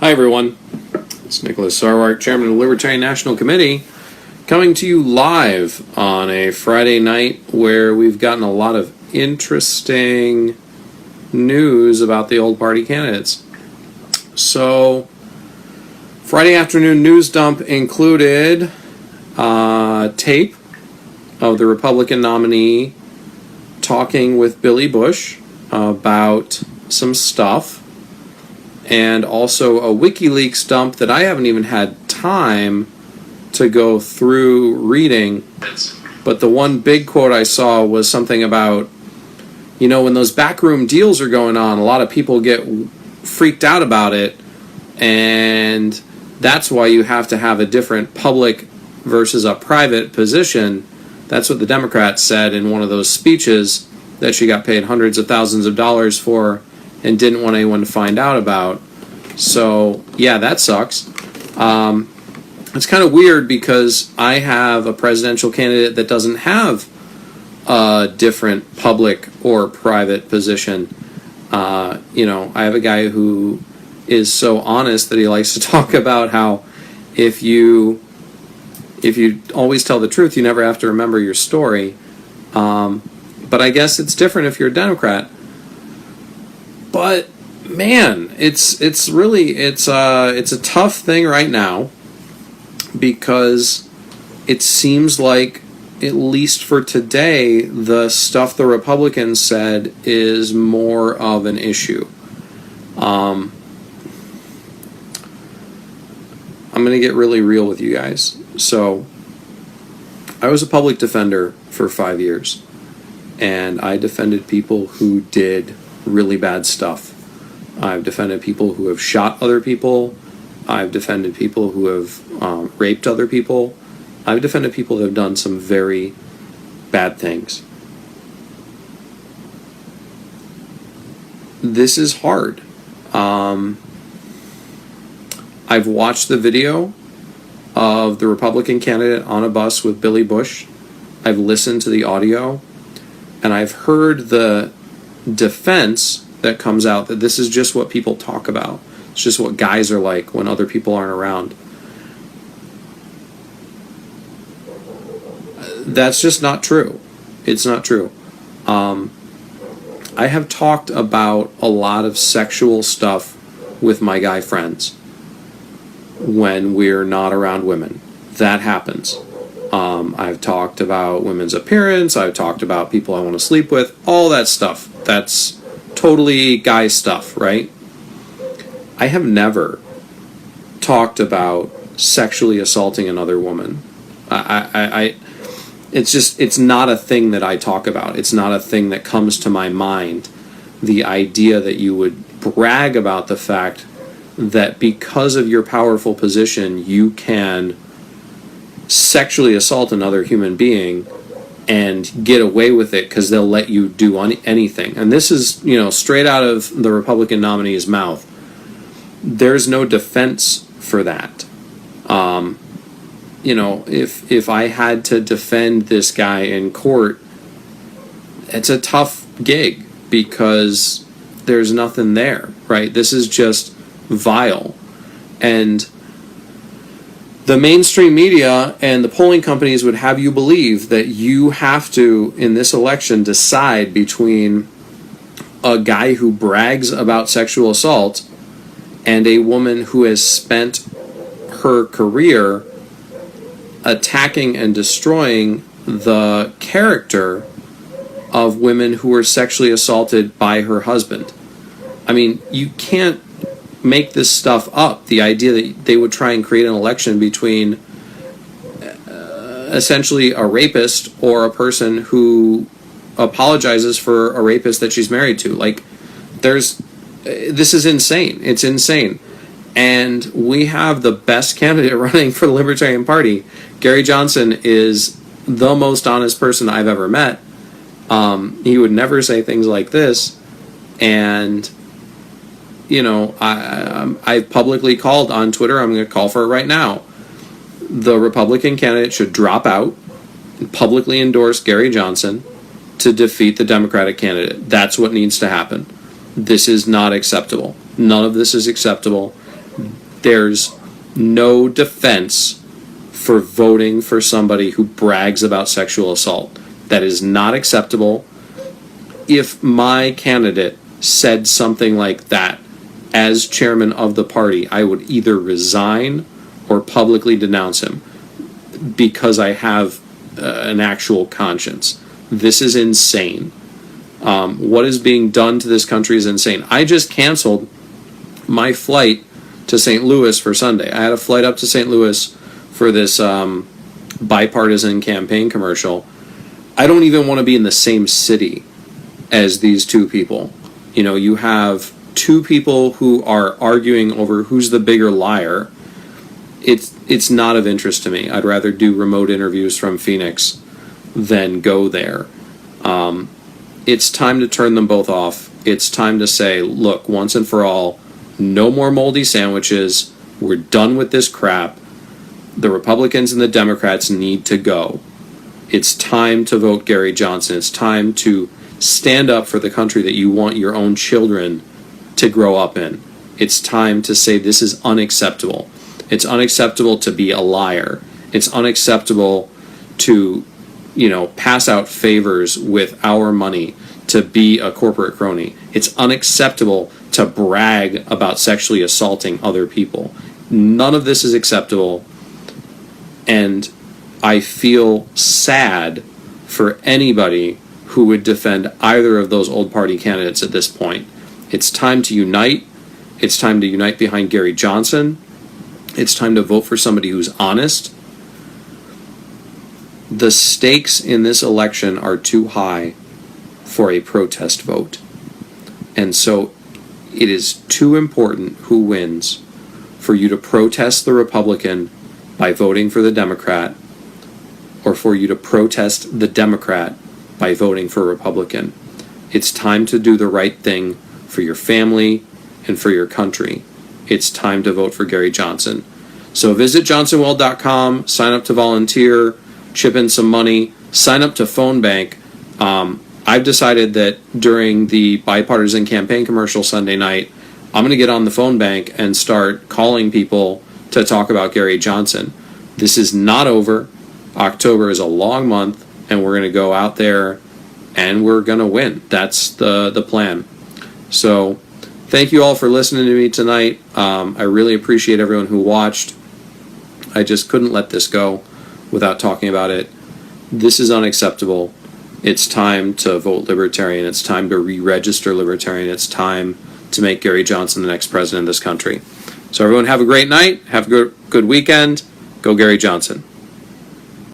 Hi everyone, it's Nicholas Sarwark, Chairman of the Libertarian National Committee, coming to you live on a Friday night where we've gotten a lot of interesting news about the old party candidates. So, Friday afternoon news dump included tape of the Republican nominee talking with Billy Bush about some stuff, and also a WikiLeaks dump that I haven't even had time to go through reading. But the one big quote I saw was something about, when those backroom deals are going on, a lot of people get freaked out about it, and that's why you have to have a different public versus a private position. That's what the Democrat said in one of those speeches that she got paid hundreds of thousands of dollars for and didn't want anyone to find out about. So, yeah, that sucks. It's kind of weird because I have a presidential candidate that doesn't have a different public or private position. I have a guy who is so honest that he likes to talk about how if you always tell the truth, you never have to remember your story. But I guess it's different if you're a Democrat. But man, it's a tough thing right now because it seems like, at least for today, the stuff the Republicans said is more of an issue. I'm going to get really real with you guys. So, I was a public defender for 5 years, and I defended people who did really bad stuff. I've defended people who have shot other people. I've defended people who have raped other people. I've defended people that have done some very bad things. This is hard. I've watched the video of the Republican candidate on a bus with Billy Bush. I've listened to the audio, and I've heard the defense that comes out that this is just what people talk about. It's just what guys are like when other people aren't around. That's just not true. It's not true. I have talked about a lot of sexual stuff with my guy friends when we're not around women. That happens. I've talked about women's appearance. I've talked about people I want to sleep with. All that stuff. That's totally guy stuff, right? I have never talked about sexually assaulting another woman. It's not a thing that I talk about. It's not a thing that comes to my mind. The idea that you would brag about the fact that because of your powerful position, you can sexually assault another human being and get away with it because they'll let you do anything. And this is, straight out of the Republican nominee's mouth. There's no defense for that. If I had to defend this guy in court, it's a tough gig because there's nothing there, right? This is just vile. And the mainstream media and the polling companies would have you believe that you have to, in this election, decide between a guy who brags about sexual assault and a woman who has spent her career attacking and destroying the character of women who were sexually assaulted by her husband. I mean, you can't make this stuff up. The idea that they would try and create an election between essentially a rapist or a person who apologizes for a rapist that she's married to. This is insane. It's insane. And we have the best candidate running for the Libertarian Party. Gary Johnson is the most honest person I've ever met. He would never say things like this. And I've publicly called on Twitter, I'm going to call for it right now. The Republican candidate should drop out and publicly endorse Gary Johnson to defeat the Democratic candidate. That's what needs to happen. This is not acceptable. None of this is acceptable. There's no defense for voting for somebody who brags about sexual assault. That is not acceptable. If my candidate said something like that as chairman of the party, I would either resign or publicly denounce him because I have an actual conscience. This is insane. What is being done to this country is insane. I just canceled my flight to St. Louis for Sunday. I had a flight up to St. Louis for this bipartisan campaign commercial. I don't even want to be in the same city as these two people. You know, you have two people who are arguing over who's the bigger liar. It's not of interest to me. I'd rather do remote interviews from Phoenix than go there. It's time to turn them both off. It's time to say, look, once and for all, no more moldy sandwiches. We're done with this crap. The Republicans and the Democrats need to go. It's time to vote Gary Johnson. It's time to stand up for the country that you want your own children to grow up in. It's time to say this is unacceptable. It's unacceptable to be a liar. It's unacceptable to, pass out favors with our money, to be a corporate crony. It's unacceptable to brag about sexually assaulting other people. None of this is acceptable. And I feel sad for anybody who would defend either of those old party candidates at this point. It's time to unite. It's time to unite behind Gary Johnson. It's time to vote for somebody who's honest. The stakes in this election are too high for a protest vote. And so it is too important who wins for you to protest the Republican by voting for the Democrat, or for you to protest the Democrat by voting for Republican. It's time to do the right thing for your family and for your country. It's time to vote for Gary Johnson. So visit johnsonweld.com, sign up to volunteer, chip in some money, sign up to Phone Bank. I've decided that during the bipartisan campaign commercial Sunday night, I'm going to get on the phone bank and start calling people to talk about Gary Johnson. This is not over. October is a long month, and we're going to go out there and we're going to win. That's the plan. So thank you all for listening to me tonight. I really appreciate everyone who watched. I just couldn't let this go without talking about it. This is unacceptable. It's time to vote Libertarian. It's time to re-register Libertarian. It's time to make Gary Johnson the next president of this country. So everyone have a great night. Have a good weekend. Go Gary Johnson.